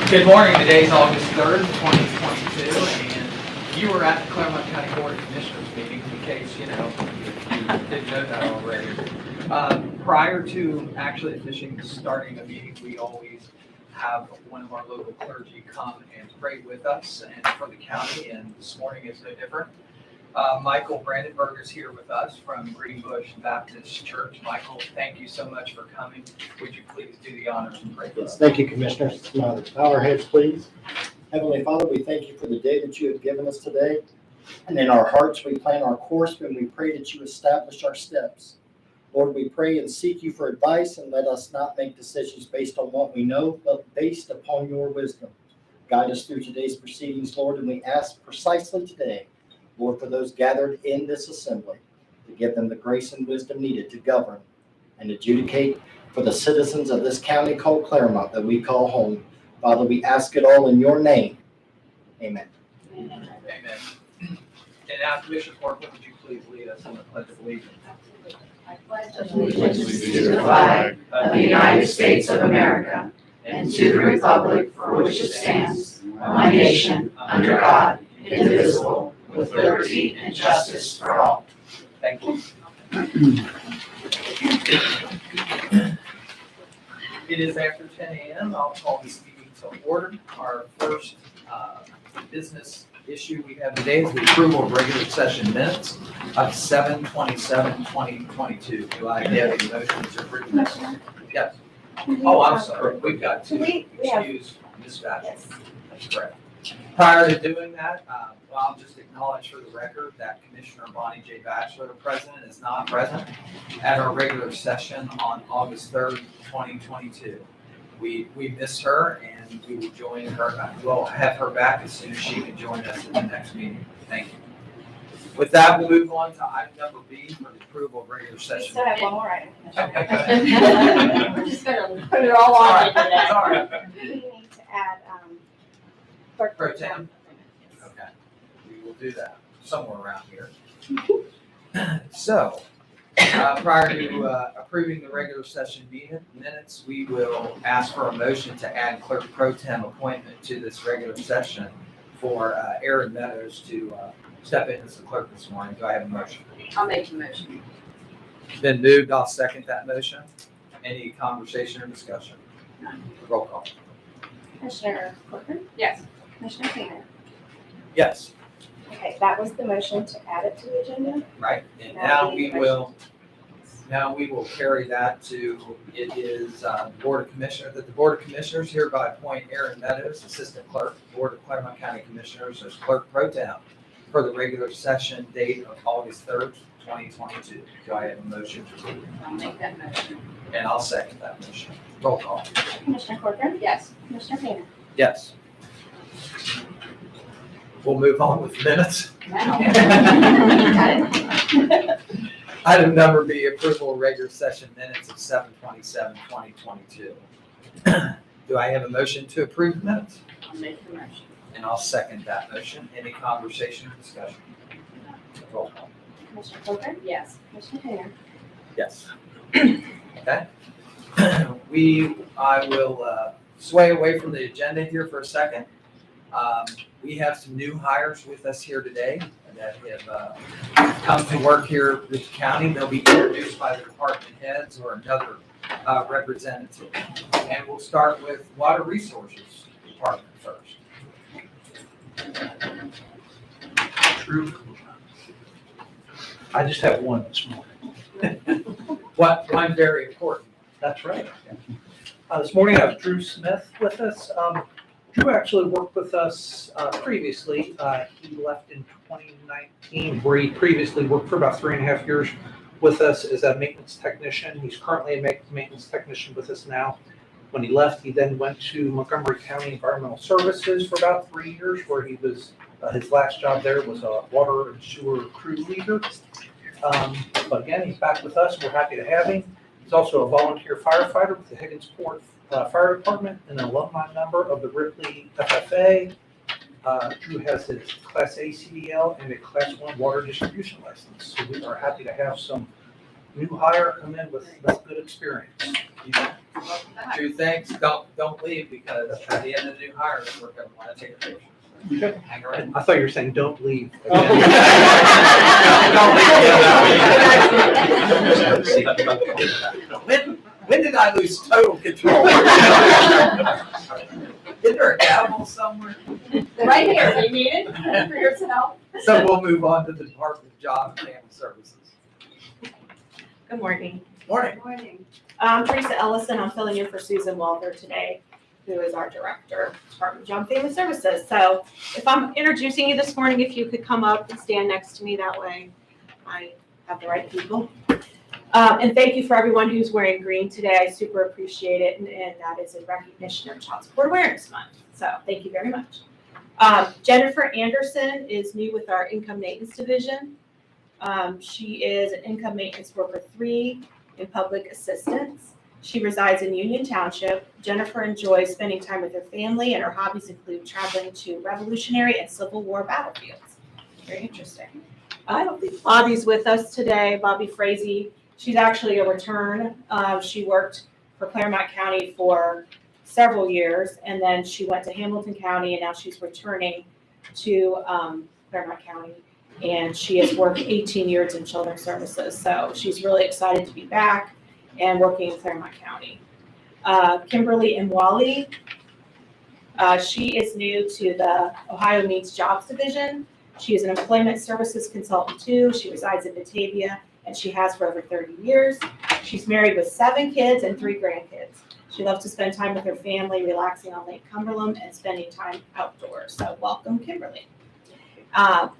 Good morning. Today's August 3rd, 2022, and you were at the Clermont County Board of Commissioners meeting, in case you didn't know that already. Prior to actually officially starting a meeting, we always have one of our local clergy come and pray with us and for the county, and this morning is no different. Michael Brandenburg is here with us from Greenbush Baptist Church. Michael, thank you so much for coming. Would you please do the honors and pray for us? Thank you, Commissioners. Bow our heads, please. Heavenly Father, we thank you for the day that you have given us today. And in our hearts, we plan our course when we pray that you establish our steps. Lord, we pray and seek you for advice, and let us not make decisions based on what we know, but based upon your wisdom. Guide us through today's proceedings, Lord, and we ask precisely today, Lord, for those gathered in this assembly, to give them the grace and wisdom needed to govern and adjudicate for the citizens of this county called Clermont that we call home. Father, we ask it all in your name. Amen. Amen. And now, Commissioner Corcoran, would you please lead us in the Pledge of Allegiance? I pledge allegiance to the flag of the United States of America and to the republic for which it stands, one nation, under God, indivisible, with liberty and justice for all. Thank you. It is after 10 a.m. I'll call this meeting to order. Our first business issue we have today is the approval of regular session minutes of 7/27/2022. Do I have a motion to approve this? Yes. Oh, I'm sorry. We've got to excuse dispatch. Yes. That's correct. Prior to doing that, I'll just acknowledge for the record that Commissioner Bonnie J. Batchelor, President, is not present at our regular session on August 3rd, 2022. We miss her, and we will join her. We'll have her back as soon as she can join us in the next meeting. Thank you. With that, we'll move on to item number B for the approval of regular We session. still have one more item. We're just gonna put it all on today. Sorry. We need to add clerk Pro tem? Okay, we will do that somewhere around here. So, prior to approving the regular session minutes, we will ask for a motion to add clerk pro tem appointment to this regular session for Aaron Meadows to step in as the clerk this morning. Do I have a motion? I'll make the motion. Been moved, I'll second that motion. Any conversation or discussion? Roll call. Commissioner Corcoran? Yes. Commissioner Painter? Yes. Okay, that was the motion to add it to the agenda. Right, and now we will carry that to, it is Board of Commissioners, that the Board of Commissioners hereby appoint Aaron Meadows, Assistant Clerk, Board of Clermont County Commissioners, as Clerk Pro Tem for the regular session date of August 3rd, 2022. Do I have a motion to approve? I'll make that motion. And I'll second that motion. Roll call. Commissioner Corcoran? Yes. Commissioner Painter? Yes. We'll move on with minutes. Now. Item number B, approval of regular session minutes of 7/27/2022. Do I have a motion to approve minutes? I'll make the motion. And I'll second that motion. Any conversation or discussion? Roll call. Commissioner Corcoran? Yes. Commissioner Painter? Yes. Okay. I will sway away from the agenda here for a second. We have some new hires with us here today that have come to work here with the county. They'll be introduced by the department heads or another representative. And we'll start with Water Resources Department first. True. I just have one this morning. One very important. That's right. This morning I have Drew Smith with us. Drew actually worked with us previously. He left in 2019, where he previously worked for about 3.5 years with us as a maintenance technician. He's currently a maintenance technician with us now. When he left, he then went to Montgomery County Environmental Services for about 3 years, where he was, his last job there was a water and sewer crew leader. But again, he's back with us. We're happy to have him. He's also a volunteer firefighter with the Higginsport Fire Department and an alumni member of the Ripley FFA. Drew has his Class A CDL and a Class 1 water distribution license. So we are happy to have some new hire come in with good experience. welcome back. Drew, thanks. Don't leave because at the end of the new hires, we're gonna wanna take a picture. Okay. Hang around. I thought you were saying don't leave. When did I lose total control? Is there a gavel somewhere? Right here, you need it for yourself. So we'll move on to the Department of Job and Family Services. Good morning. Morning. Morning. I'm Teresa Ellison. I'm filling in for Susan Walter today, who is our Director, Department of Job and Family Services. So if I'm introducing you this morning, if you could come up and stand next to me, that way I have the right people. And thank you for everyone who's wearing green today. I super appreciate it. And that is in recognition of Child Support Awareness Month. So thank you very much. Jennifer Anderson is new with our Income Maintenance Division. She is an Income Maintenance Worker 3 in Public Assistance. She resides in Union Township. Jennifer enjoys spending time with her family, and her hobbies include traveling to Revolutionary and Civil War battlefields. Very interesting. I don't think Bobby's with us today, Bobby Frazee. She's actually a return. She worked for Clermont County for several years, and then she went to Hamilton County, and now she's returning to Clermont County. And she has worked 18 years in Children's Services, so she's really excited to be back and working in Clermont County. Kimberly Mwali, she is new to the Ohio Means Jobs Division. She is an employment services consultant too. She resides in Batavia, and she has for over 30 years. She's married with 7 kids and 3 grandkids. She loves to spend time with her family, relaxing on Lake Cumberland and spending time outdoors. So welcome, Kimberly.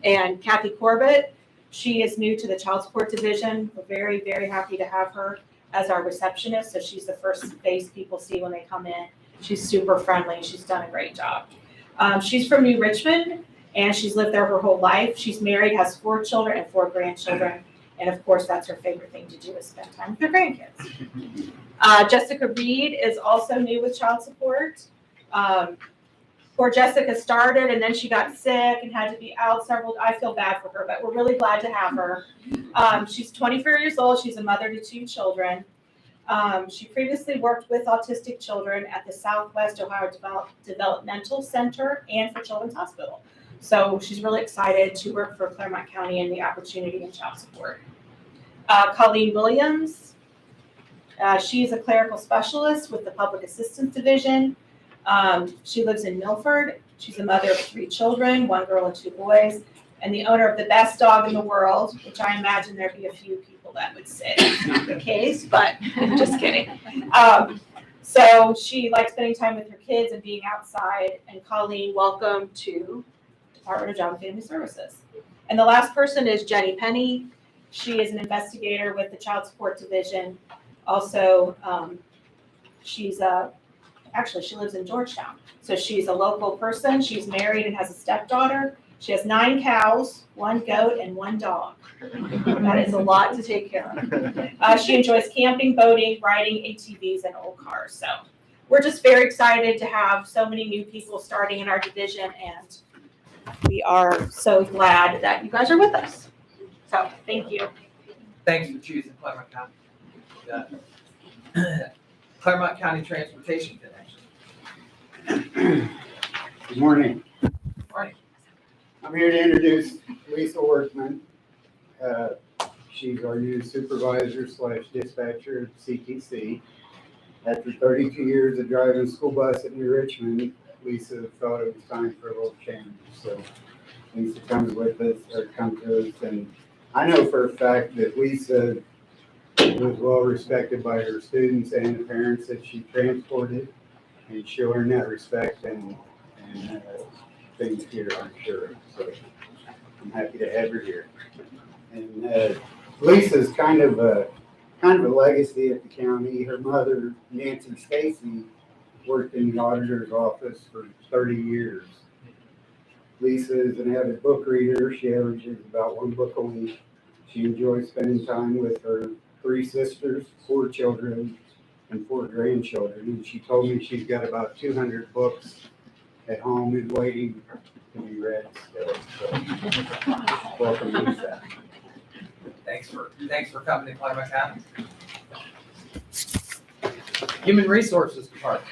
And Kathy Corbett, she is new to the Child Support Division. We're very, very happy to have her as our receptionist. So she's the first face people see when they come in. She's super friendly. She's done a great job. She's from New Richmond, and she's lived there her whole life. She's married, has 4 children and 4 grandchildren. And of course, that's her favorite thing to do is spend time with her grandkids. Jessica Reed is also new with child support. Poor Jessica started and then she got sick and had to be out several. I feel bad for her, but we're really glad to have her. She's 24 years old. She's a mother to 2 children. She previously worked with autistic children at the Southwest Ohio Developmental Center and for Children's Hospital. So she's really excited to work for Clermont County and the opportunity in child support. Colleen Williams, she's a clerical specialist with the Public Assistance Division. She lives in Milford. She's a mother of 3 children, 1 girl and 2 boys, and the owner of the best dog in the world, which I imagine there'd be a few people that would say that's not the case, but just kidding. So she likes spending time with her kids and being outside. And Colleen, welcome to Department of Job and Family Services. And the last person is Jenny Penny. She is an investigator with the Child Support Division. Also, actually, she lives in Georgetown. So she's a local person. She's married and has a stepdaughter. She has 9 cows, 1 goat, and 1 dog. That is a lot to take care of. She enjoys camping, boating, riding ATVs, and old cars. So we're just very excited to have so many new people starting in our division, and we are so glad that you guys are with us. So thank you. Thanks for choosing Clermont County. Clermont County Transportation Connection. Good morning. Morning. I'm here to introduce Lisa Workman. She's our new supervisor / dispatcher at CTC. After 32 years of driving a school bus at New Richmond, Lisa thought it was time for a little change. So Lisa comes to us, and I know for a fact that Lisa was well respected by her students and the parents that she transported, and she'll earn that respect and things here, I'm sure. So I'm happy to have her here. And Lisa's kind of a legacy at the county. Her mother, Nancy Stacy, worked in the auditor's office for 30 years. Lisa is an avid book reader. She averages about 1 book a week. She enjoys spending time with her 3 sisters, 4 children, and 4 grandchildren. And she told me she's got about 200 books at home and waiting to be read still. So welcome, Lisa. Thanks for coming to Clermont County. Human Resources Department.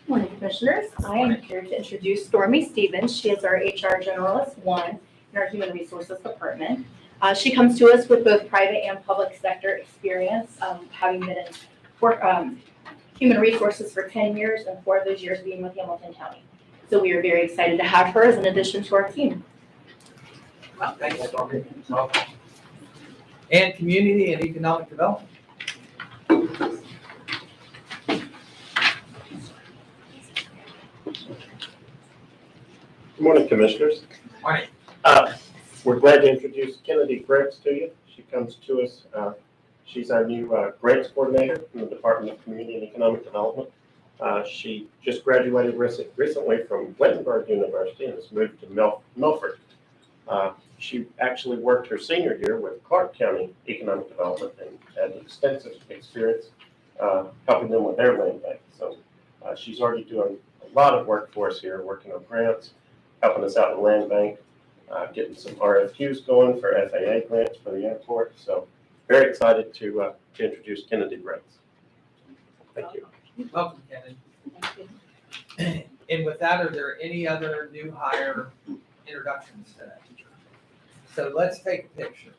Morning, Commissioners. I am here to introduce Stormy Stevens. She is our HR Generalist 1 in our Human Resources Department. She comes to us with both private and public sector experience, having been in human resources for 10 years and 4 of those years being with Hamilton County. So we are very excited to have her as an addition to our team. Well, thank you, Stormy. Welcome. And Community and Economic Development. Good morning, Commissioners. Morning. We're glad to introduce Kennedy Grants to you. She comes to us, she's our new grants coordinator in the Department of Community and Economic Development. She just graduated recently from Wittenberg University and has moved to Milford. She actually worked her senior year with Clark County Economic Development and had extensive experience helping them with their land bank. So she's already doing a lot of work for us here, working on grants, helping us out in land bank, getting some RFQs going for FAA grants for the airport. So very excited to introduce Kennedy Grants. Thank you. Welcome, Kennedy. And with that, are there any other new hire introductions today? So let's take a picture.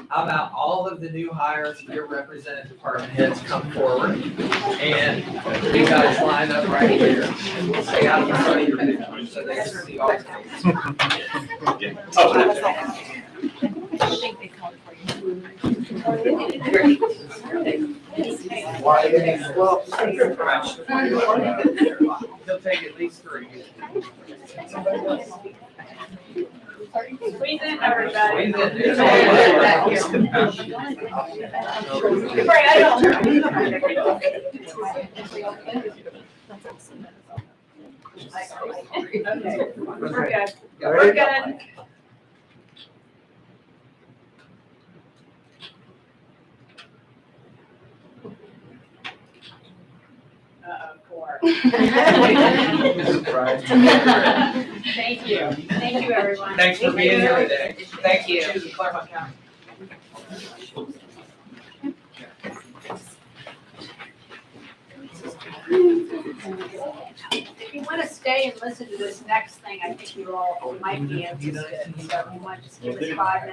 How about all of the new hires, your represented department heads come forward, and you guys line up right here, and we'll stay out in front of your picture so they can see all the faces. He'll take at least 3. Squeeze in, everybody. Squeeze in. Right, I know. Okay, we're good. We're good. Four. Thank you. Thank you, everyone. Thanks for being here today. Thank you. Choosing Clermont County. If you want to stay and listen to this next thing, I think you all might be interested. So you want to just give us 5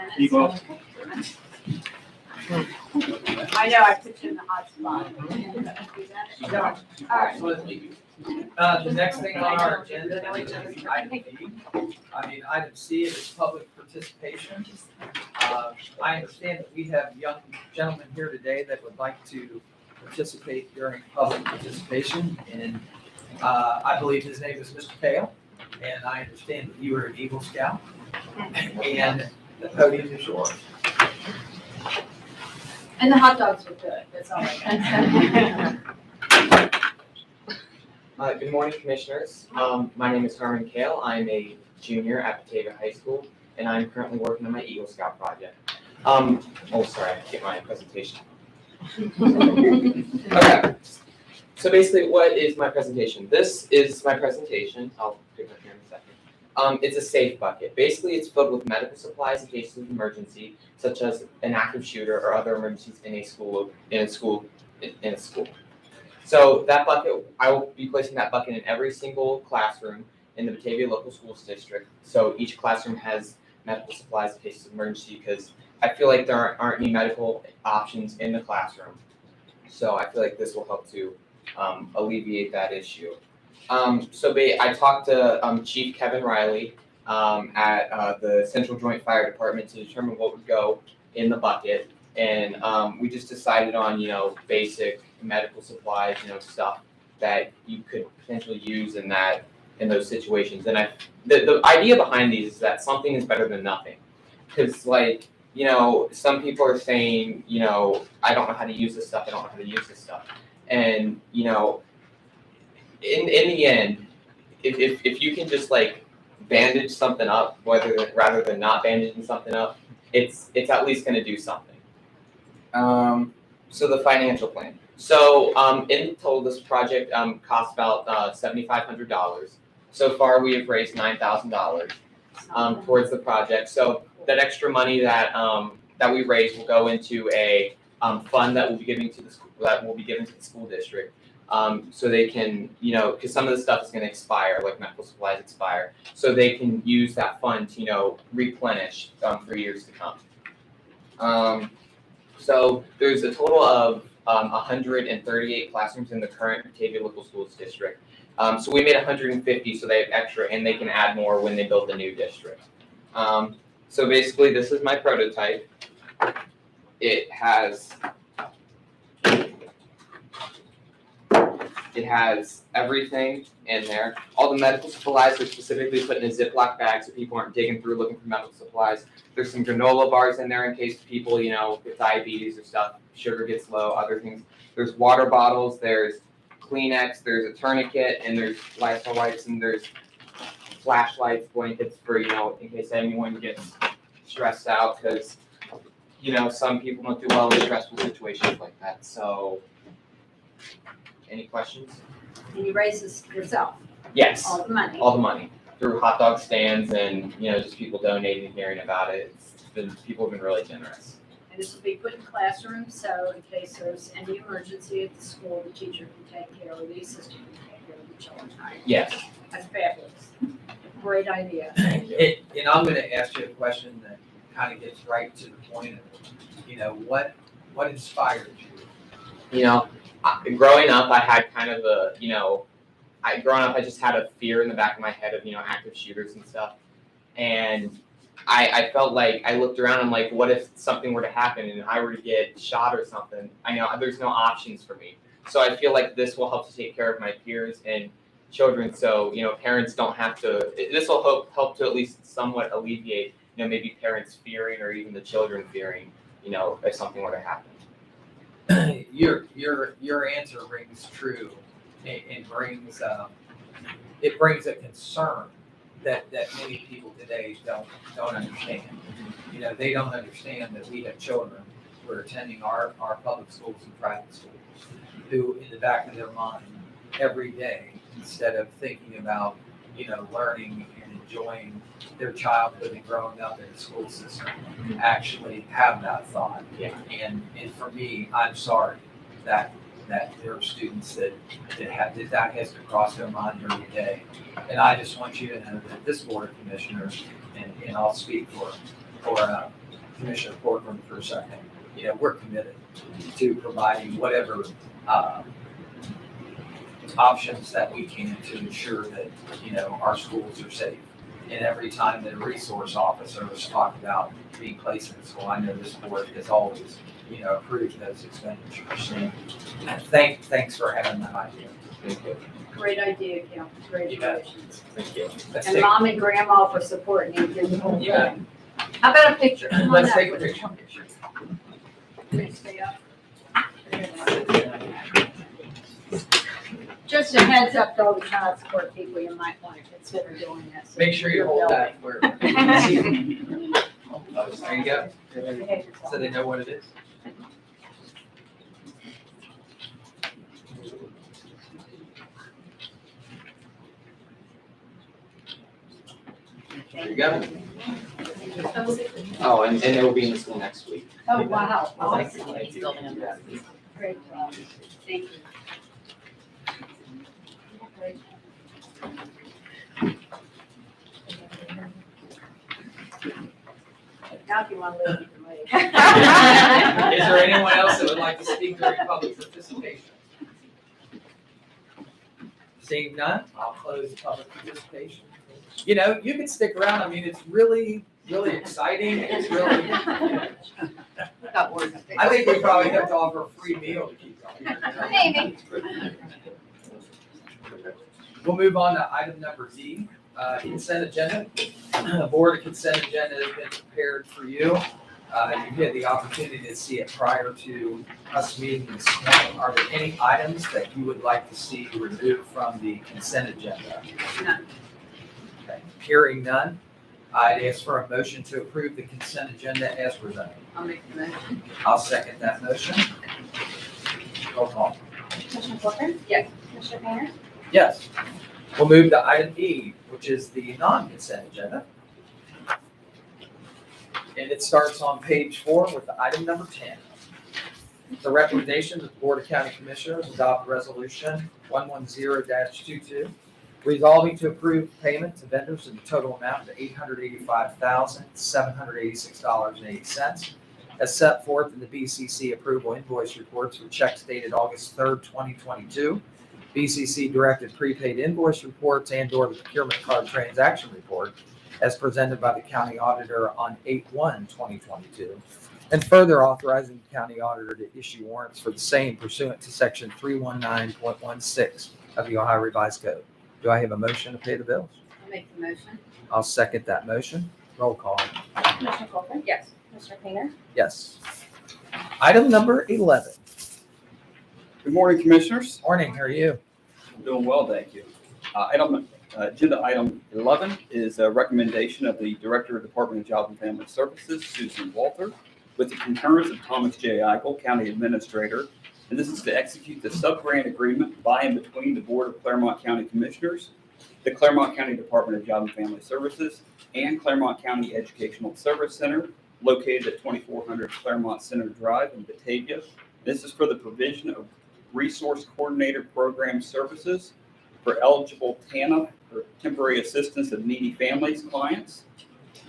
minutes. I know I put you in the hot spot. All right. The next thing on our agenda is item B. Item C is public participation. I understand that we have young gentlemen here today that would like to participate during public participation, and I believe his name is Mr. Kale, and I understand that you are an Eagle Scout, and the podium is yours. And the hot dogs were good. That's all I got. Good morning, Commissioners. My name is Herman Kale. I'm a junior at Batavia High School, and I'm currently working on my Eagle Scout project. Oh, sorry, I have to get my presentation. Okay. So basically, what is my presentation? This is my presentation. I'll pick up here in a second. It's a safe bucket. Basically, it's filled with medical supplies in cases of emergency, such as an active shooter or other emergencies in a school. So that bucket, I will be placing that bucket in every single classroom in the Batavia Local Schools District. So each classroom has medical supplies in cases of emergency, because I feel like there aren't any medical options in the classroom. So I feel like this will help to alleviate that issue. I talked to Chief Kevin Riley at the Central Joint Fire Department to determine what would go in the bucket. And we just decided on, basic medical supplies, stuff that you could potentially use in those situations. And the idea behind these is that something is better than nothing. Because some people are saying, I don't know how to use this stuff, And, in the end, if you can just bandage something up, rather than not bandaging something up, it's at least going to do something. So the financial plan. So in total, this project cost about $7,500. So far, we have raised $9,000 towards the project. So that extra money that that we raise will go into a fund that will be given to the school district. So they can, because some of the stuff is going to expire, like medical supplies expire, so they can use that fund to, replenish for years to come. So there's a total of 138 classrooms in the current Batavia Local Schools District. So we made 150, so they have extra, and they can add more when they build the new district. So basically, this is my prototype. It has everything in there. All the medical supplies are specifically put in a Ziploc bag so people aren't digging through looking for medical supplies. There's some granola bars in there in case people, with diabetes or stuff, sugar gets low, other things. There's water bottles, there's Kleenex, there's a tourniquet, and there's Lysol wipes, and there's flashlights, blankets for, in case anyone gets stressed out, because, some people don't do well in stressful situations like that. So, any questions? And you raise this yourself, Yes, all the money. all the money through hot dog stands and, just people donating and hearing about it. People have been really generous. And this will be put in classrooms, so in case there's any emergency at the school, the teacher can take care of, the assistant can take care of the children, right? Yes. That's fabulous. Great idea. And I'm gonna ask you a question that kind of gets right to the point of, what inspired you? Growing up, I had kind of I just had a fear in the back of my head of, active shooters and stuff. And I felt like I looked around, I'm like, what if something were to happen and I were to get shot or something? I know there's no options for me. So I feel like this will help to take care of my peers and children. So, parents don't have to, this will help to at least somewhat alleviate, maybe parents fearing or even the children fearing, if something were to happen. Your answer rings true and brings it brings a concern that many people today don't understand. They don't understand that we have children who are attending our public schools and private schools who, in the back of their mind, every day, instead of thinking about learning and enjoying their childhood and growing up in the school system, actually have that thought. Yeah. And for me, I'm sorry that there are students that has to cross their mind every day. And I just want you to know that this Board of Commissioners, and I'll speak for Commissioner Portman for a second, we're committed to providing whatever options that we can to ensure that, our schools are safe. And every time that a resource officer has talked about being placed in the school, I know this board has always, approved those expenditures. And thanks for having that idea. Thank you. Great idea, Kim. Congratulations. Thank you. Let's And take, mom and grandma for supporting you through the whole You bet. thing. How about a picture? Come on let's up take a with picture. Please stay up. Just a heads up to all the child support people, you might want to consider doing this. Make sure you hold that where. There you go. So they know what it is. There you go. Oh, and it will be in the school next week. Oh, wow. Thank you. Awesome. Great job. Thank you. Great. Now if you want to leave, you can leave. Is there anyone else that would like to speak during public participation? Seeing none, I'll close public participation. You can stick around. I mean, it's really, really exciting. It's really, I think we probably have to offer a free meal to keep going. Maybe. We'll move on to item number D, consent agenda. The board consent agenda has been prepared for you. You had the opportunity to see it prior to us meeting this morning. Are there any items that you would like to see removed from the consent agenda? None. Okay. Hearing none, I'd ask for a motion to approve the consent agenda as presented. I'll make the motion. I'll second that motion. Roll call. Commissioner Porter? Yes. Commissioner Painter? Yes. We'll move to item E, which is the non-consent agenda. And it starts on page 4 with item number 10. The recommendation that the Board of County Commissioners adopt resolution 110-22, resolving to approve payment to vendors in the total amount of $885,786.80, as set forth in the BCC approval invoice reports for checks dated August 3rd, 2022, BCC directed prepaid invoice reports and/or the procurement card transaction report as presented by the county auditor on 8/1/2022, and further authorizing the county auditor to issue warrants for the same pursuant to section 319.16 of the Ohio Revised Code. Do I have a motion to pay the bills? I'll make the motion. I'll second that motion. Roll call. Commissioner Colton? Yes. Commissioner Painter? Yes. Item number 11. Good morning, Commissioners. Morning, how are you? I'm doing well, thank you. Agenda item 11 is a recommendation of the Director of Department of Job and Family Services, Susan Walter, with the concurrence of Thomas J. Eichel, County Administrator. And this is to execute the sub-grant agreement by and between the Board of Clermont County Commissioners, the Clermont County Department of Job and Family Services, and Clermont County Educational Service Center, located at 2400 Clermont Center Drive in Batavia. This is for the provision of Resource Coordinator Program services for eligible TANF, or Temporary Assistance of Needy Families clients,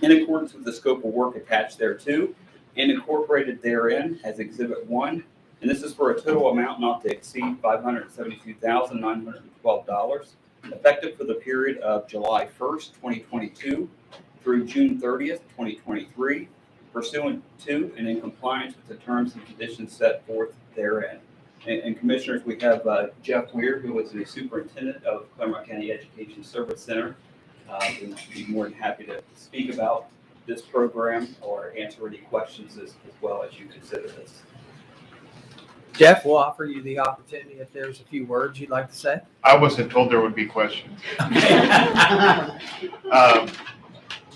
in accordance with the scope of work attached thereto and incorporated therein as Exhibit 1. And this is for a total amount not to exceed $572,912, effective for the period of July 1st, 2022 through June 30th, 2023, pursuant to and in compliance with the terms and conditions set forth therein. And Commissioners, we have Jeff Weir, who is the Superintendent of Clermont County Education Service Center, who would be more than happy to speak about this program or answer any questions as well as you consider this. Jeff, we'll offer you the opportunity if there's a few words you'd like to say. I wasn't told there would be questions.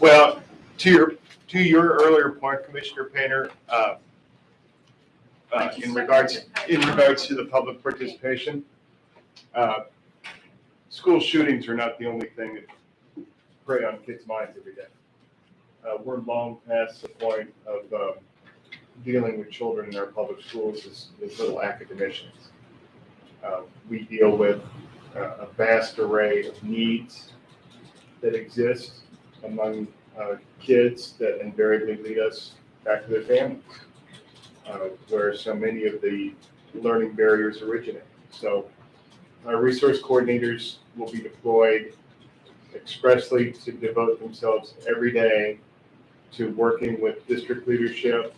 Well, to your earlier point, Commissioner Painter, in regards to the public participation, school shootings are not the only thing that prey on kids' minds every day. We're long past the point of dealing with children in our public schools as little academicians. We deal with a vast array of needs that exist among kids that invariably lead us back to their families, where so many of the learning barriers originate. So our resource coordinators will be deployed expressly to devote themselves every day to working with district leadership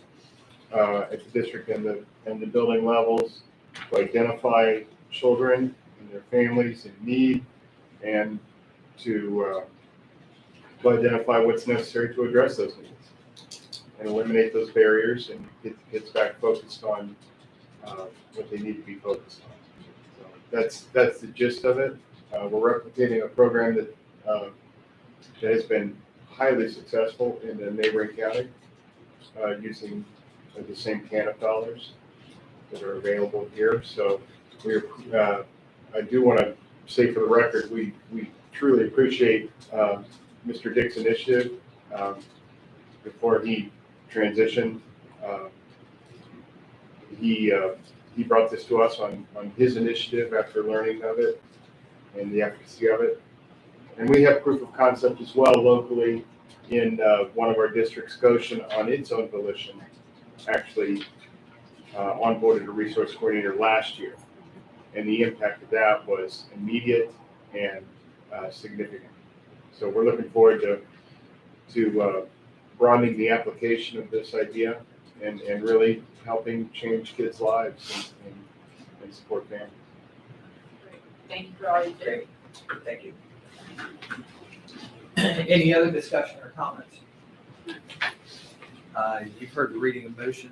at the district and the building levels to identify children and their families in need and to identify what's necessary to address those needs and eliminate those barriers and get the kids back focused on what they need to be focused on. So that's the gist of it. We're replicating a program that has been highly successful in the neighboring county using the same TANF dollars that are available here. So I do want to say for the record, we truly appreciate Mr. Dick's initiative. Before he transitioned, he brought this to us on his initiative after learning of it and the efficacy of it. And we have proof of concept as well locally in one of our districts, Goshen, on its own volition, actually onboarded a resource coordinator last year. And the impact of that was immediate and significant. So we're looking forward to broadening the application of this idea and really helping change kids' lives and support families. Thank you for all you do. Great. Thank you. Any other discussion or comments? You've heard the reading of motion.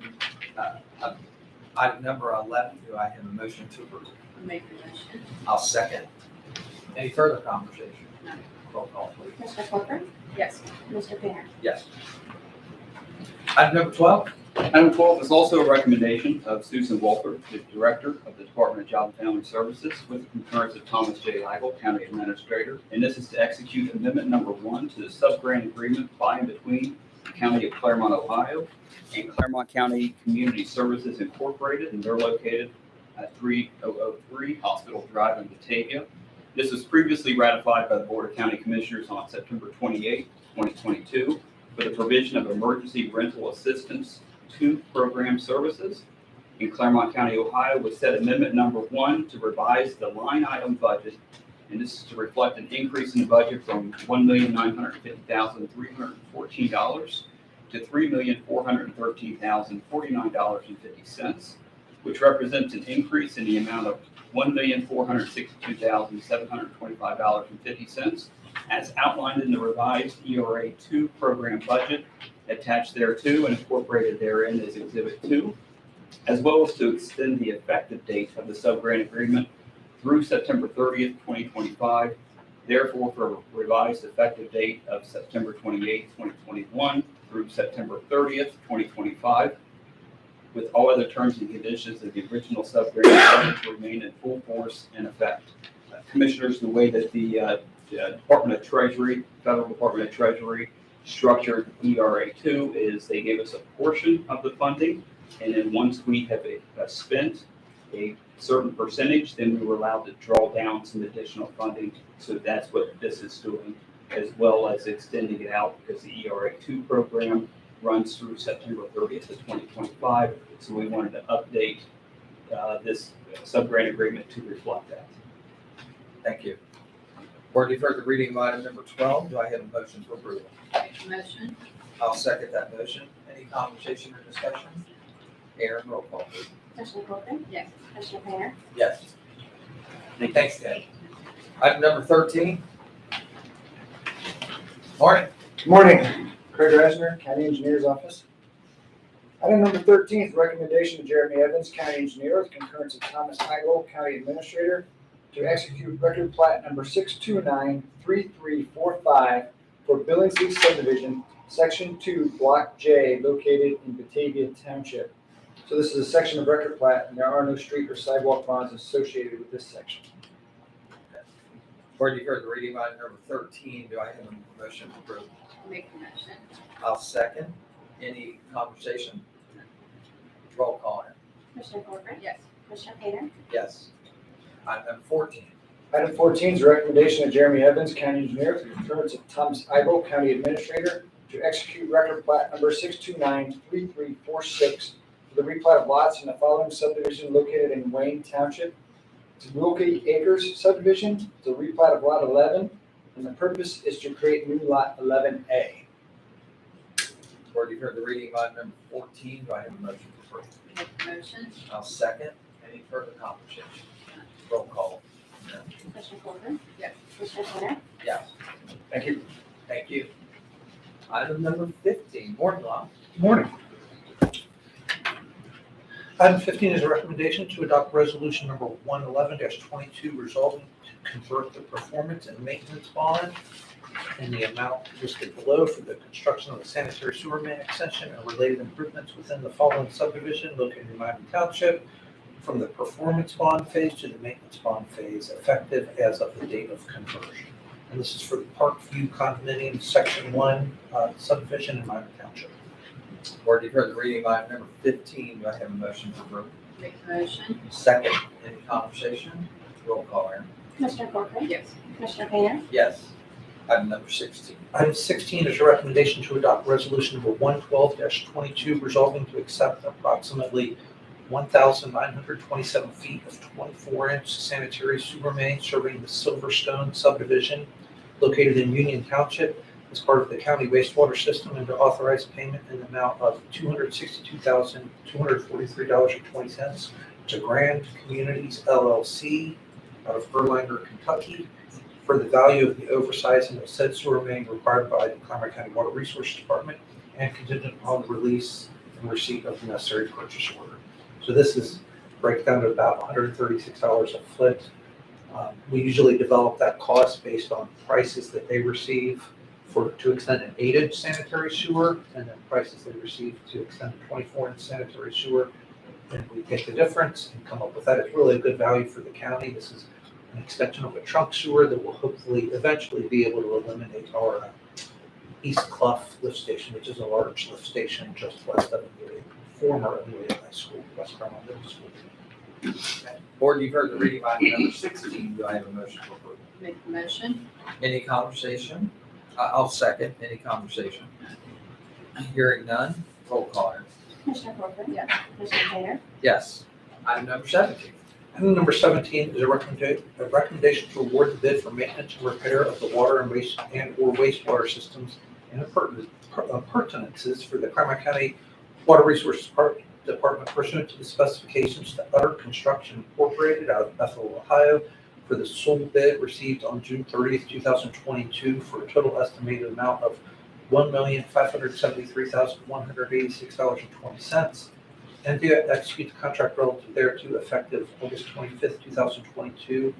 Item number 11, do I have a motion to approve? I'll make the motion. I'll second. Any further conversation? No. Roll call, please. Commissioner Colton? Yes. Commissioner Painter? Yes. Item number 12. Item 12 is also a recommendation of Susan Walter, the Director of the Department of Job and Family Services, with the concurrence of Thomas J. Eichel, County Administrator. And this is to execute Amendment Number 1 to the sub-grant agreement by and between the County of Clermont, Ohio, and Clermont County Community Services Incorporated, and they're located at 3003 Hospital Drive in Batavia. This was previously ratified by the Board of County Commissioners on September 28, 2022, for the provision of emergency rental assistance to program services. In Clermont County, Ohio, was set amendment number 1 to revise the line item budget, and this is to reflect an increase in the budget from $1,950,314 to $3,413,049.50, which represents an increase in the amount of $1,462,725.50, as outlined in the revised ERA 2 program budget attached thereto and incorporated therein as Exhibit 2, as well as to extend the effective date of the sub-grant agreement through September 30th, 2025. Therefore, for a revised effective date of September 28th, 2021 through September 30th, 2025, with all other terms and conditions of the original sub-grant agreement to remain in full force and effect. Commissioners, the way that the Department of Treasury, Federal Department of Treasury, structured ERA 2 is they gave us a portion of the funding, and then once we have spent a certain percentage, then we were allowed to draw down some additional funding. So that's what this is doing, as well as extending it out, because the ERA 2 program runs through September 30th of 2025. So we wanted to update this sub-grant agreement to reflect that. Thank you. Board, you've heard the reading of item number 12. Do I have a motion for approval? Make a motion. I'll second that motion. Any conversation or discussion? Aaron, roll call, please. Commissioner Cochran? Yes. Commissioner Painter? Yes. Thanks, Dan. Item number 13. Morning. Good morning, Craig Reisner, County Engineer's Office. Item number 13 is the recommendation of Jeremy Evans, County Engineer, with concurrence of Thomas Heigl, County Administrator, to execute record plat number 6293345 for Billingsley Subdivision, Section 2, Block J, located in Batavia Township. So this is a section of record plat, and there are no street or sidewalk bonds associated with this section. Board, you've heard the reading of item number 13. Do I have a motion to approve? Make a motion. I'll second. Any conversation? Roll call, Aaron. Commissioner Cochran? Yes. Commissioner Painter? Yes. Item number 14. Item 14 is a recommendation of Jeremy Evans, County Engineer, with concurrence of Thomas Heigl, County Administrator, to execute record plat number 6293346 for the replat of lots in the following subdivision located in Wayne Township. It's Wilkie Acres subdivision. It's a replat of lot 11, and the purpose is to create new lot 11A. Board, you've heard the reading of item number 14. Do I have a motion to approve? Make a motion. I'll second. Any further conversation? Roll call. Commissioner Cochran? Yes. Commissioner Painter? Yes. Thank you. Thank you. Item number 15. Morning, Lon. Good morning. Item 15 is a recommendation to adopt resolution number 111-22, resolving to convert the performance and maintenance bond in the amount listed below for the construction of the sanitary sewer main extension and related improvements within the following subdivision located in Miami Township, from the performance bond phase to the maintenance bond phase, effective as of the date of conversion. And this is for the Parkview Condominium Section 1 subdivision in Miami Township. Board, you've heard the reading of item number 15. Do I have a motion to approve? Make a motion. Second. Any conversation? Roll call, Aaron. Commissioner Cochran? Yes. Commissioner Painter? Yes. Item number 16. Item 16 is a recommendation to adopt resolution number 112-22, resolving to accept approximately 1,927 feet of 24-inch sanitary sewer main serving the Silverstone subdivision located in Union Township as part of the county wastewater system, and to authorize payment in the amount of $262,243.20 to Grand Communities LLC out of Erlanger, Kentucky, for the value of the oversizing of said sewer main required by the Clermont County Water Resources Department, and contingent upon the release and receipt of the necessary purchase order. So this is breaks down to about $136 a foot. We usually develop that cost based on prices that they receive to extend an 8-inch sanitary sewer, and then prices they receive to extend a 24-inch sanitary sewer. And we take the difference and come up with that. It's really a good value for the county. This is an extension of a trunk sewer that will hopefully eventually be able to eliminate our East Clough Lift Station, which is a large lift station just west of the former Amelia High School, West Clermont Middle School. Board, you've heard the reading by number 16. Do I have a motion for approval? Make the motion. Any conversation? I'll second. Any conversation? Hearing none, roll call. Commissioner Corcoran. Yes. Commissioner Painter. Yes. Item number 17. Item number 17 is a recommendation to award the bid for maintenance and repair of the water and or wastewater systems and appurtenances for the Clermont County Water Resources Department pursuant to the specifications to Utter Construction Incorporated out of Bethel, Ohio, for the sole bid received on June 30th, 2022, for a total estimated amount of $1,573,186.20, and to execute the contract relative thereto effective August 25th, 2022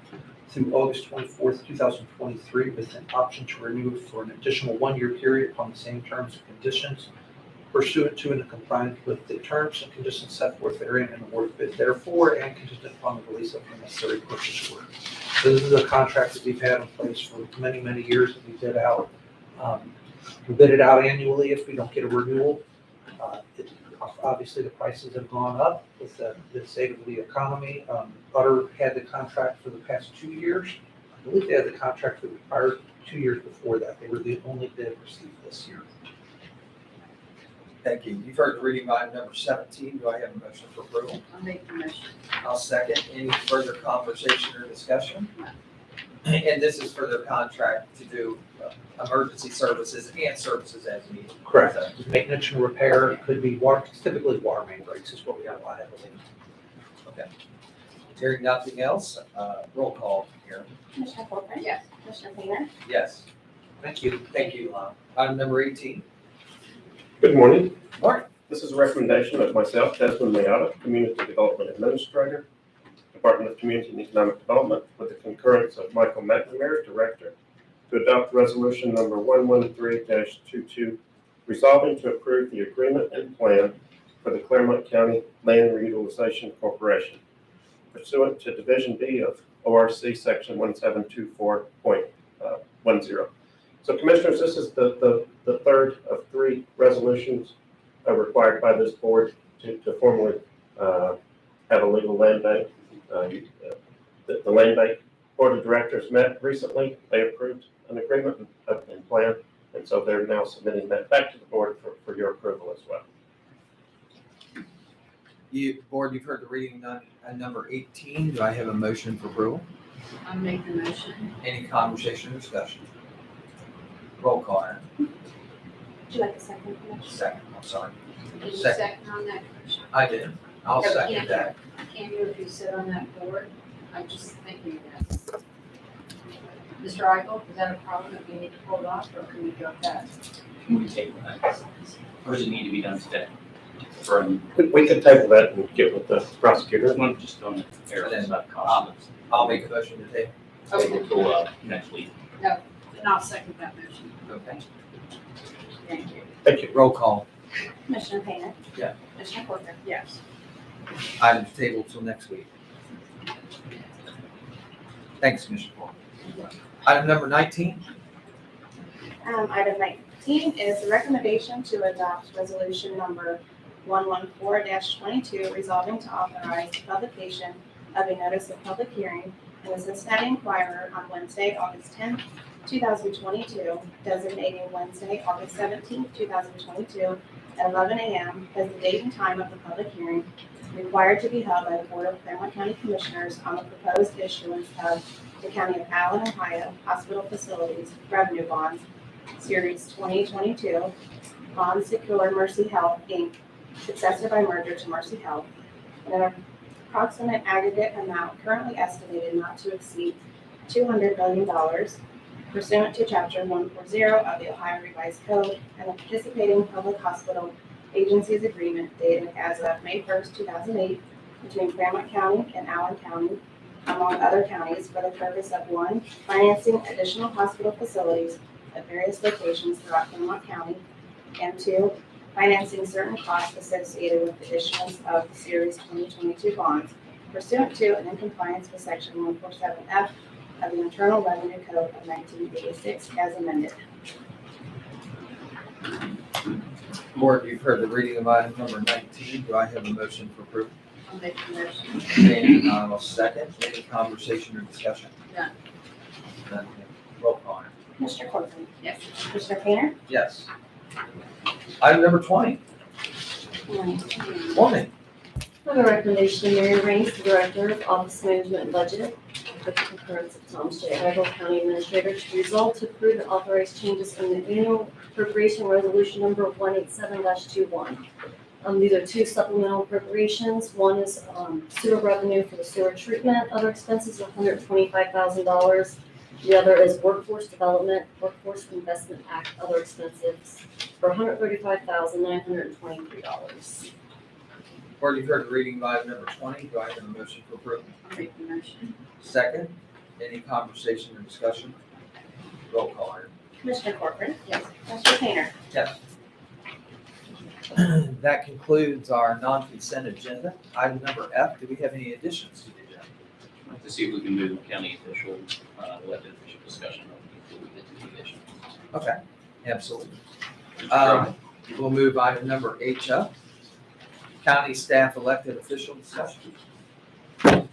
through August 24th, 2023, with an option to renew for an additional one-year period upon the same terms and conditions pursuant to and in compliance with the terms and conditions set forth therein, and award bid therefore, and contingent upon the release of the necessary purchase order. So this is a contract that we've had in place for many, many years that we bid out. We bid it out annually if we don't get a renewal. Obviously, the prices have gone up with the state of the economy. Utter had the contract for the past 2 years. I believe they had the contract for the prior 2 years before that. They were the only bid received this year. Thank you. You've heard the reading by item number 17. Do I have a motion for approval? I'll make the motion. I'll second. Any further conversation or discussion? And this is for their contract to do emergency services and services as needed. Correct. So, Maintenance and repair could be water, typically water main breaks is what we have a lot of. okay. Hearing nothing else, roll call here. Commissioner Corcoran. Yes. Commissioner Painter. Yes. Thank you. Thank you. Item number 18. Good morning. Morning. This is a recommendation of myself, Desmond Mayada, Community Development Administrator, Department of Community and Economic Development, with the concurrence of Michael McNamara, Director, to adopt resolution number 113-22, resolving to approve the agreement and plan for the Clermont County Land Reutilization Corporation pursuant to Division B of ORC Section 1724.10. So Commissioners, this is the third of 3 resolutions required by this board to formally have a legal land bank. The land bank board of directors met recently. They approved an agreement and plan, and so they're now submitting that back to the board for your approval as well. Board, you've heard the reading on number 18. Do I have a motion for approval? I'll make the motion. Any conversation or discussion? Roll call. Would you like a second? Commissioner? Second. I'm sorry. Did you Second. second on that, Commissioner? I did. I'll Yeah, second that. Can you, if you sit on that board? I'm just thinking that. Mr. Eichel, is that a problem that we need to hold off, or can we go fast? Can we table that? Or does it need to be done today? We can table that and get with the prosecutor. One, just don't err on that cost. I'll make a motion to table. Okay, Until next week. and I'll second that motion. Okay. Thank you. Thank you. Roll call. Commissioner Painter. Yeah. Commissioner Corcoran. Yes. Item table till next week. Thanks, Commissioner Paul. Item number 19. Item 19 is a recommendation to adopt resolution number 114-22, resolving to authorize the publication of a notice of public hearing in the Cincinnati Enquirer on Wednesday, August 10th, 2022, designating Wednesday, August 17th, 2022, at 11 a.m. as the date and time of the public hearing required to be held by the Board of Clermont County Commissioners on the proposed issuance of the County of Allen, Ohio Hospital Facilities Revenue Bonds, Series 2022, Bonds Secure Mercy Health, Inc., successor by merger to Mercy Health, and an approximate aggregate amount currently estimated not to exceed $200 million pursuant to Chapter 140 of the Ohio Revised Code and the participating public hospital agencies agreement dated as of May 1st, 2008, between Clermont County and Allen County, among other counties, for the purpose of 1, financing additional hospital facilities at various locations throughout Clermont County, and 2, financing certain costs associated with the issuance of the Series 2022 bonds pursuant to and in compliance with Section 147F of the Internal Revenue Code of 1986 as amended. Board, you've heard the reading of item number 19. Do I have a motion for approval? I'll make the motion. And I'll second. Any conversation or discussion? None. None. Roll call. Commissioner Corbin? Yes. Commissioner Painter? Yes. Item number 20. Morning. I have a recommendation of Mary Raines, the Director of Office Management and Budget, with the concurrence of Thomas J. Idle, County Administrator, to resolve to approve and authorize changes in the annual appropriation resolution number 187-21. These are two supplemental appropriations. One is sewer revenue for the sewer treatment, other expenses of $125,000. The other is Workforce Development, Workforce Investment Act, other expenses for $135,923. Board, you've heard the reading of item number 20. Do I have a motion for approval? I'll make the motion. Second. Any conversation or discussion? Roll call. Commissioner Corbin? Yes. Commissioner Painter? Yes. That concludes our non-consent agenda. Item number F, do we have any additions to the agenda? I'd like to see if we can move county official, elected official discussion before we get to the addition. Okay, absolutely. We'll move item number H up. County staff elected official discussion. Good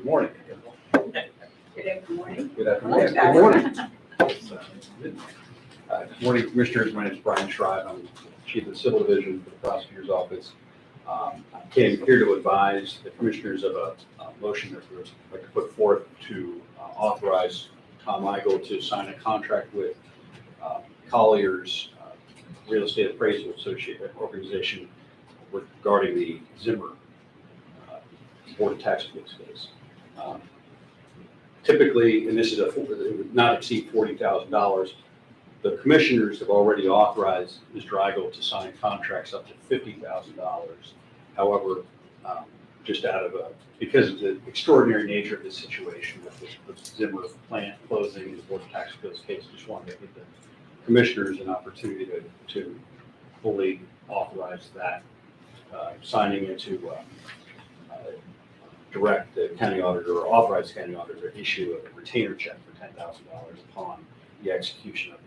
morning. Good morning. Good afternoon. Good morning. Good morning, Commissioners. My name is Brian Schreiber. I'm Chief of the Civil Division for the Prosecutor's Office. I came here to advise the Commissioners of a motion that we'd like to put forth to authorize Tom Eigel to sign a contract with Collier's Real Estate Appraisal Organization regarding the Zimmer Board of Tax Appeals case. Typically, and this is it would not exceed $40,000. The commissioners have already authorized Mr. Eigel to sign contracts up to $50,000. However, just because of the extraordinary nature of this situation with the Zimmer plant closing, the Board of Tax Appeals case, just wanted to give the commissioners an opportunity to fully authorize that, signing into direct the county auditor or authorize the county auditor to issue a retainer check for $10,000 upon the execution of the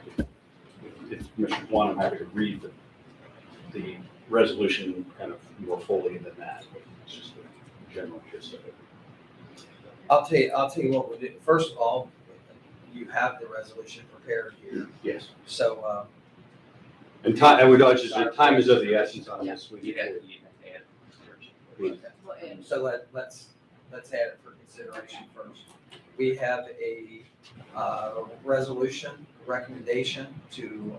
agreement. If commissioners want, I'm happy to read the resolution kind of more fully than that, but it's just the general gist of it. I'll tell you what we do. First of all, you have the resolution prepared here. Yes. So, And time, I would just say time is of the essence on this. We need You have to- to add Well, and so let's add it for consideration first. We have a resolution recommendation to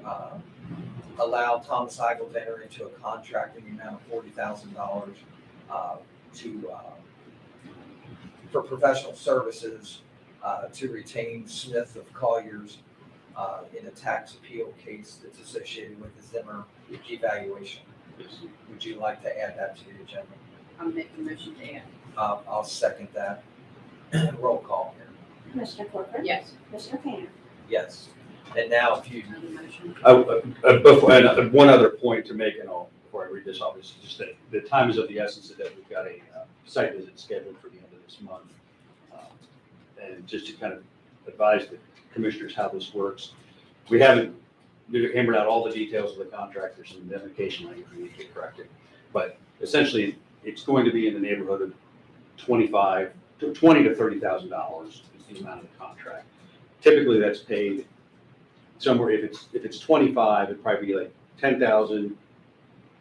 allow Thomas Eigel to enter into a contract in the amount of $40,000 for professional services to retain Smith of Collier's in a tax appeal case that's associated with the Zimmer evaluation. Would you like to add that to the agenda? I'm making a motion to add. I'll second that. Roll call here. Commissioner Corbin? Yes. Commissioner Painter? Yes. And now if you, Another motion. And one other point to make, before I read this off, is just that the time is of the essence that we've got a site visit scheduled for the end of this month. And just to kind of advise the commissioners how this works, we haven't hammered out all the details of the contract. There's some indemnification language we need to get corrected. But essentially, it's going to be in the neighborhood of $20 to $30,000 is the amount of the contract. Typically, that's paid somewhere, if it's 25, it'd probably be like 10,000,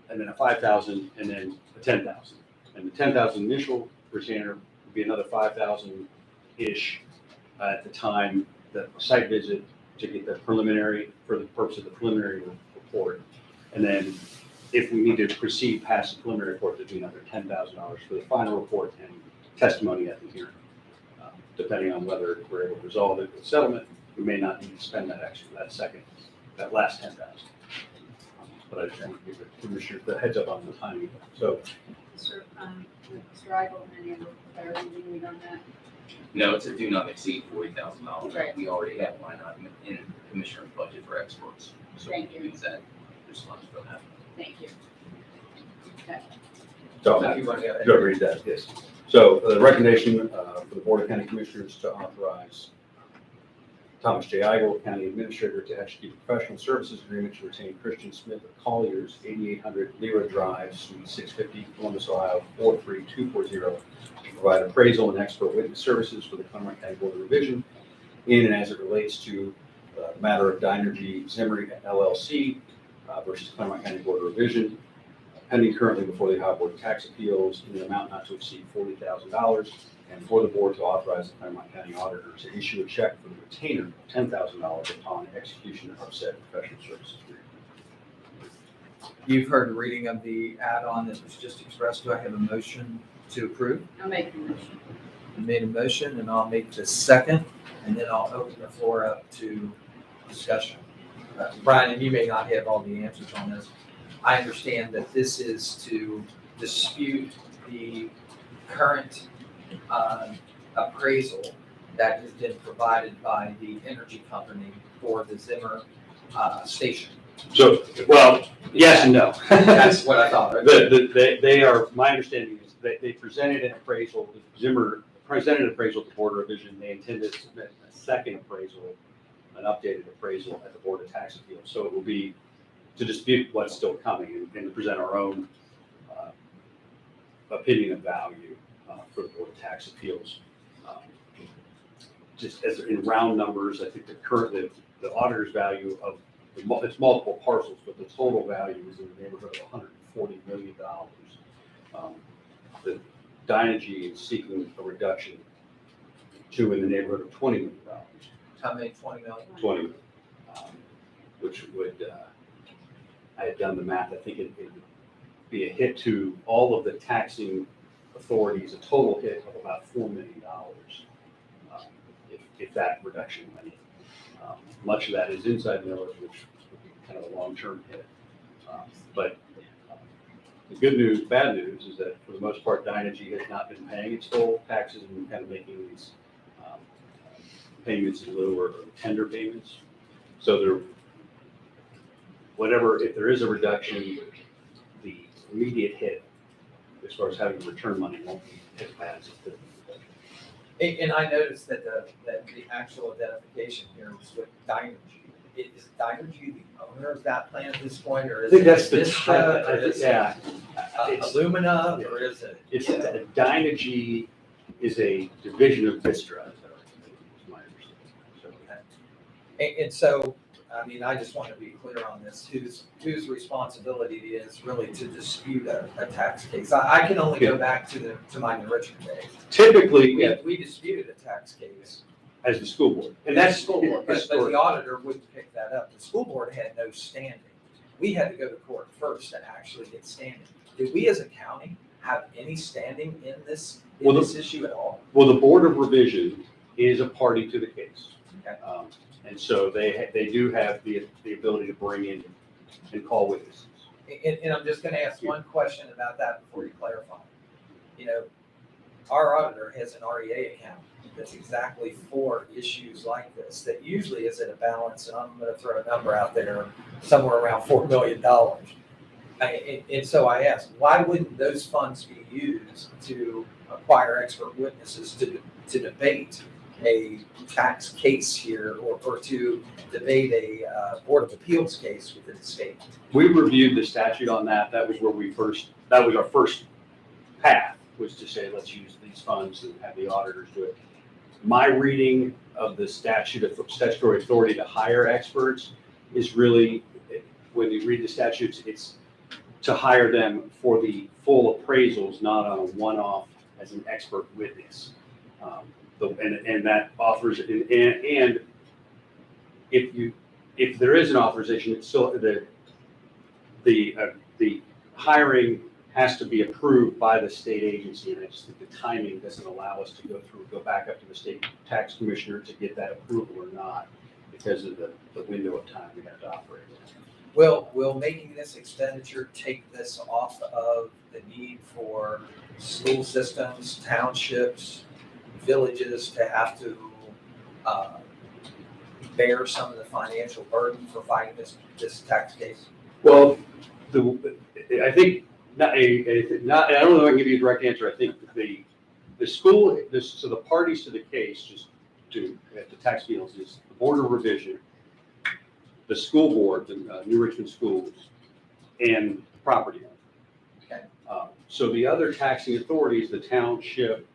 and then a 5,000, and then a 10,000. And the 10,000 initial retainer would be another 5,000-ish at the time that the site visit to get the preliminary, for the purpose of the preliminary report. And then if we need to proceed past the preliminary report, there'd be another $10,000 for the final report and testimony at the hearing. Depending on whether we're able to resolve it with settlement, we may not need to spend that last 10,000. But I just want to give the commissioner the heads up on the timing. So, Mr. Eigel, any other clarity you need on that? No, it's a do not exceed $40,000. Right. We already have one item in the commissioner's budget for exports. So we Thank can you. use that. There's funds for that. Thank you. Okay. so if you want to go ahead. go read that, yes. So the recommendation for the Board of County Commissioners to authorize Thomas J. Eigel, County Administrator, to execute a professional services agreement to retain Christian Smith of Colliers, 8800 Lyra Drive, Suite 650, Columbus, Ohio, 43240, to provide appraisal and expert witness services for the Clermont County Board of Revision in and as it relates to the matter of Dynergy Zimmery LLC versus Clermont County Board of Revision, pending currently before the Ohio Board of Tax Appeals in an amount not to exceed $40,000, and for the board to authorize the Clermont County Auditor to issue a check for the retainer of $10,000 upon execution of said professional services agreement. You've heard the reading of the add-on that was just expressed. Do I have a motion to approve? I'll make the motion. I made a motion and I'll make the second, and then I'll open the floor up to discussion. Brian, and you may not have all the answers on this. I understand that this is to dispute the current appraisal that has been provided by the energy company for the Zimmer station. So, well, yes and no. That's what I thought. They are, my understanding is that they presented an appraisal, Zimmer presented an appraisal to the Board of Revision. They intended to submit a second appraisal, an updated appraisal at the Board of Tax Appeals. So it will be to dispute what's still coming and to present our own opinion of value for the Board of Tax Appeals. Just as in round numbers, I think the auditor's value of it's multiple parcels, but the total value is in the neighborhood of $140 million. The Dynergy is seeking a reduction to in the neighborhood of $20 million. How many, 20 million? 20, which would, I had done the math, I think it would be a hit to all of the taxing authorities, a total hit of about $4 million if that reduction went in. Much of that is inside the millage, which would be kind of a long-term hit. But the good news, bad news is that for the most part, Dynergy has not been paying its full taxes and kind of making these payments in lieu or tender payments. So there, whatever, if there is a reduction, the immediate hit as far as having to return money won't be as bad as it could be. And I noticed that the actual identification here was with Dynergy. Is Dynergy the owner of that plant at this point, or is it Vista, or is it Illumina, or is it? It's Dynergy is a division of Vistra. And so, I mean, I just want to be clear on this, whose responsibility it is really to dispute a tax case. I can only go back to my Richard days. Typically, We disputed a tax case. as the school board. And that's school board, but the auditor wouldn't pick that up. The school board had no standing. We had to go to court first to actually get standing. Did we as a county have any standing in this issue at all? Well, the Board of Revision is a party to the case. Okay. And so they do have the ability to bring in and call witnesses. And I'm just gonna ask one question about that before you clarify. You know, our auditor has an REA account that's exactly for issues like this, that usually is at a balance, and I'm gonna throw a number out there, somewhere around $4 million. And so I asked, why wouldn't those funds be used to acquire expert witnesses to debate a tax case here, or to debate a Board of Appeals case within the state? We reviewed the statute on that. That was that was our first path, was to say, let's use these funds and have the auditors do it. My reading of the statutory authority to hire experts is really, when you read the statutes, it's to hire them for the full appraisals, not on a one-off as an expert witness. And that offers, and if there is an authorization, it's still the hiring has to be approved by the state agency, and I just think the timing doesn't allow us to go back up to the state tax commissioner to get that approval or not, because of the window of time we have to operate in. Will making this expenditure take this off of the need for school systems, townships, villages to have to bear some of the financial burden for fighting this tax case? Well, I think I don't know if I can give you a direct answer. I think the parties to the case, just to, at the tax bills is the Board of Revision, the school board, the New Richmond Schools, and property owner. Okay. So the other taxing authorities, the township,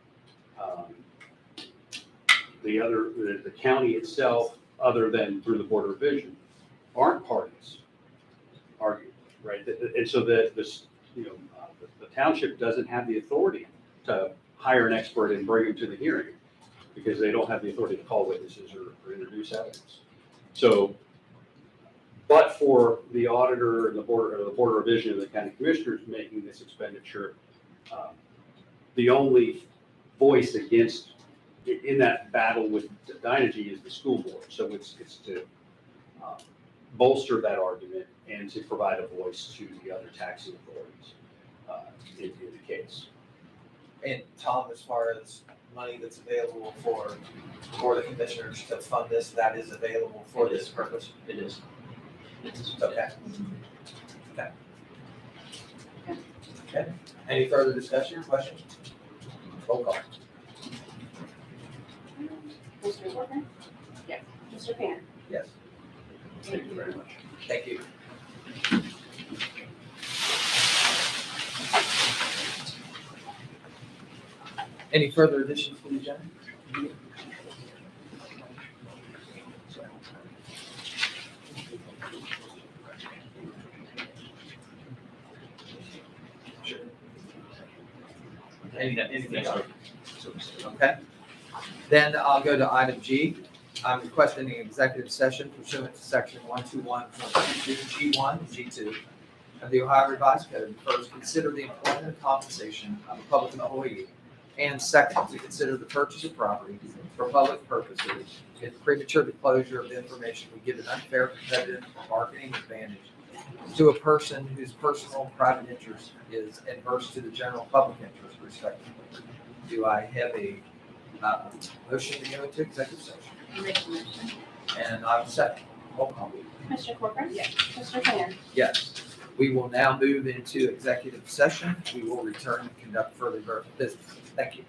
the county itself, other than through the Board of Revision, aren't parties, arguably, right? And so that this, the township doesn't have the authority to hire an expert and bring him to the hearing because they don't have the authority to call witnesses or introduce evidence. So, but for the auditor and the board of revision and the county commissioners making this expenditure, the only voice against in that battle with Dynegy is the school board. So it's to bolster that argument and to provide a voice to the other taxing authorities in the case. And Tom, as far as money that's available for the commissioners to fund this, that is available for this purpose? It is. Okay. Okay. Any further discussion or questions? Roll call. Mr. Walker? Yes. Mr. Painter? Yes. Thank you very much. Thank you. Any further additions to the agenda? Anything else? Okay. Then I'll go to item G. I'm requesting an executive session pursuant to section 121.22 G1 and G2 of the Ohio Revised Code. First, consider the employment and compensation of a public employee. And second, to consider the purchase of property for public purposes if premature disclosure of the information would give an unfair competitive or marketing advantage to a person whose personal private interest is adverse to the general public interest respectively. Do I have a motion to go into executive session? Make a motion. And I'm second. Roll call. Mr. Corcoran? Yes. Mr. Painter? Yes. We will now move into executive session. We will return and conduct further business. Thank you.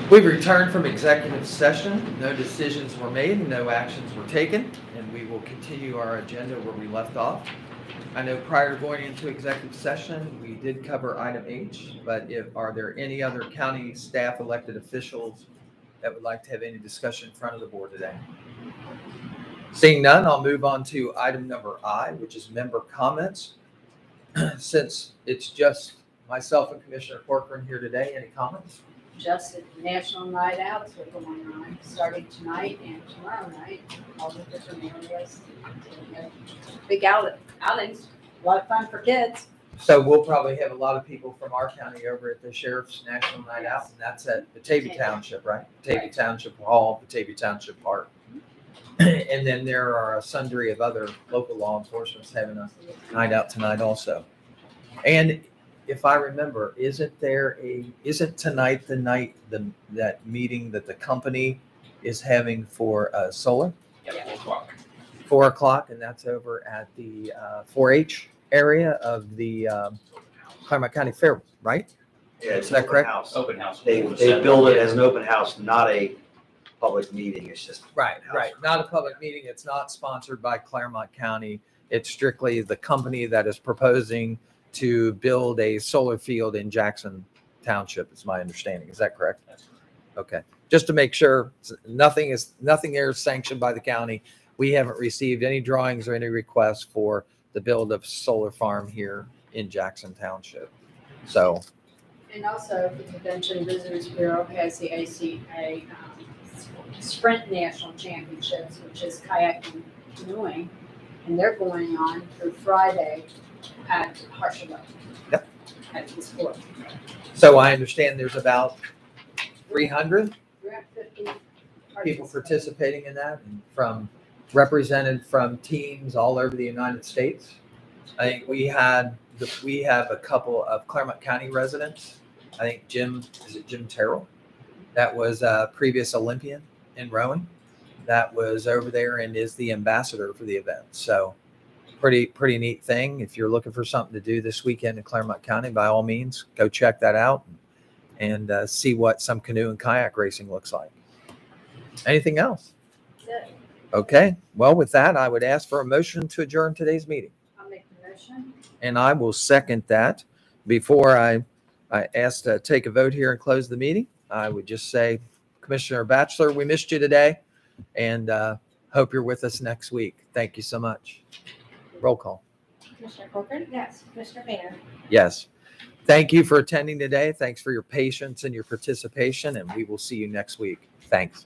We've returned from executive session. No decisions were made and no actions were taken, and we will continue our agenda where we left off. I know prior to going into executive session, we did cover item H, but are there any other county staff, elected officials that would like to have any discussion in front of the board today? Seeing none, I'll move on to item number I, which is member comments. Since it's just myself and Commissioner Corcoran here today, any comments? Just at the National Night Outs are going on, starting tonight and tomorrow night, all the different areas. Big outings, a lot of fun for kids. So we'll probably have a lot of people from our county over at the Sheriff's National Night Out, and that's at Batavia Township, right? Batavia Township Hall, Batavia Township Park. And then there are a sundry of other local law enforcement having a night out tonight also. And if I remember, isn't tonight the night, that meeting that the company is having for solar? Yeah, 4 o'clock. 4 o'clock, and that's over at the 4-H area of the Clermont County Fair, right? Yeah, it's Is that an open correct? house. Open house. They build it as an open house, not a public meeting. It's just. Right. Not a public meeting. It's not sponsored by Clermont County. It's strictly the company that is proposing to build a solar field in Jackson Township, is my understanding. Is that correct? Okay. Just to make sure nothing there is sanctioned by the county. We haven't received any drawings or any requests for the build of solar farm here in Jackson Township. So, And also, the Convention Visitors Bureau has the ACA Sprint National Championships, which is kayaking canoeing, and they're going on through Friday at Harsha Lake. Yep. At the sport. so I understand there's about 300 350 people participating in that, and represented from teams all over the United States. I think we have a couple of Clermont County residents. I think Jim Terrell? That was a previous Olympian in rowing. That was over there and is the ambassador for the event. So pretty neat thing. If you're looking for something to do this weekend in Clermont County, by all means, go check that out and see what some canoe and kayak racing looks like. Anything else? Good. Okay. Well, with that, I would ask for a motion to adjourn today's meeting. I'll make the motion. And I will second that. Before I ask to take a vote here and close the meeting, I would just say, Commissioner Batchelor, we missed you today, and hope you're with us next week. Thank you so much. Roll call. Commissioner Corcoran? Yes. Commissioner Painter? Yes. Thank you for attending today. Thanks for your patience and your participation, and we will see you next week. Thanks.